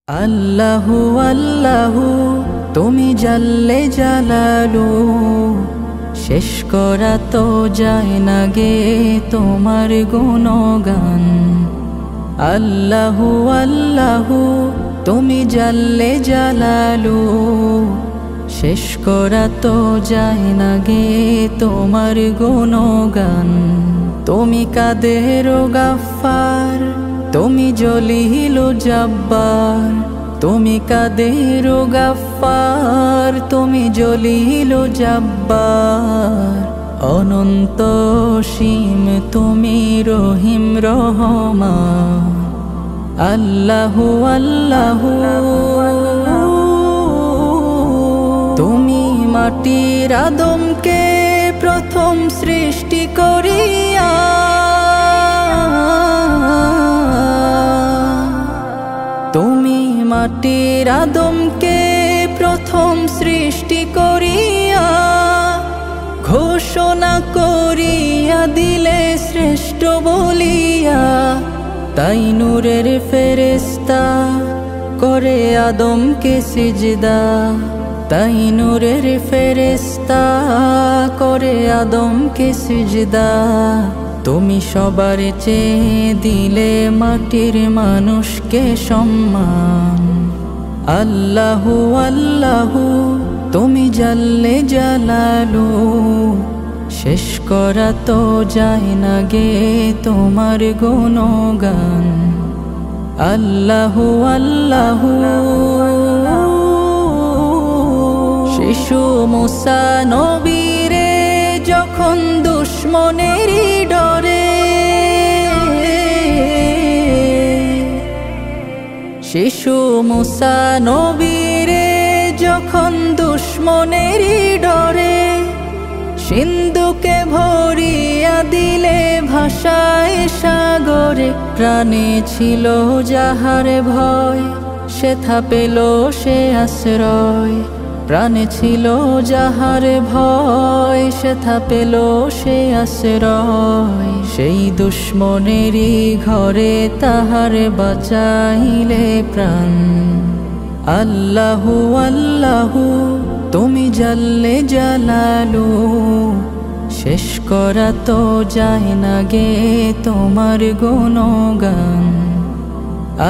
আল্লাহু আল্লাহু তুমি জাল্লে জালালু, শেষ করা তো যায় না গে তোমার গুণগান। আল্লাহু আল্লাহু তুমি জাল্লে জালালু, শেষ করা তো যায় না গে তোমার গুণগান। তুমি কাদের গাফফার, তুমি জলিল জাব্বার, তুমি কাদের গাফফার, তুমি জলিল জাব্বার। অনন্ত সীম তুমি রহিম রহমান। আল্লাহু আল্লাহু তুমি মাটির আদমকে প্রথম সৃষ্টি করিয়া, তুমি মাটির আদমকে প্রথম সৃষ্টি করিয়া, ঘোষণা করিয়া দিলে শ্রেষ্ঠ বলিয়া। তাই নূরের ফেরেশতা করে আদমকে সিজদা, তাই নূরের ফেরেশতা করে আদমকে সিজদা। তুমি সবার চেয়ে দিলে মাটির মানুষকে সম্মান। আল্লাহু আল্লাহু তুমি জাল্লে জালালু, শেষ করা তো যায় না গে তোমার গুণগান। আল্লাহু আল্লাহু শিশু মুসা নবীরে যখন দুশ্মনেরই ডরে, শিশু মুসা নবীরে যখন দুশ্মনেরই ডরে, সিন্ধুকে ভরিয়া দিলে ভাষায় সাগরে। প্রাণে ছিল যাহার ভয়, সেথা পেল সে আশ্রয়। প্রাণে ছিল যাহার ভয়, সেথা পেল সে আশ্রয়। সেই দুশ্মনেরই ঘরে তাহার বাঁচাইলে প্রাণ। আল্লাহু আল্লাহু তুমি জাল্লে জালালু, শেষ করা তো যায় না গে তোমার গুণগান।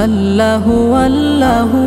আল্লাহু আল্লাহু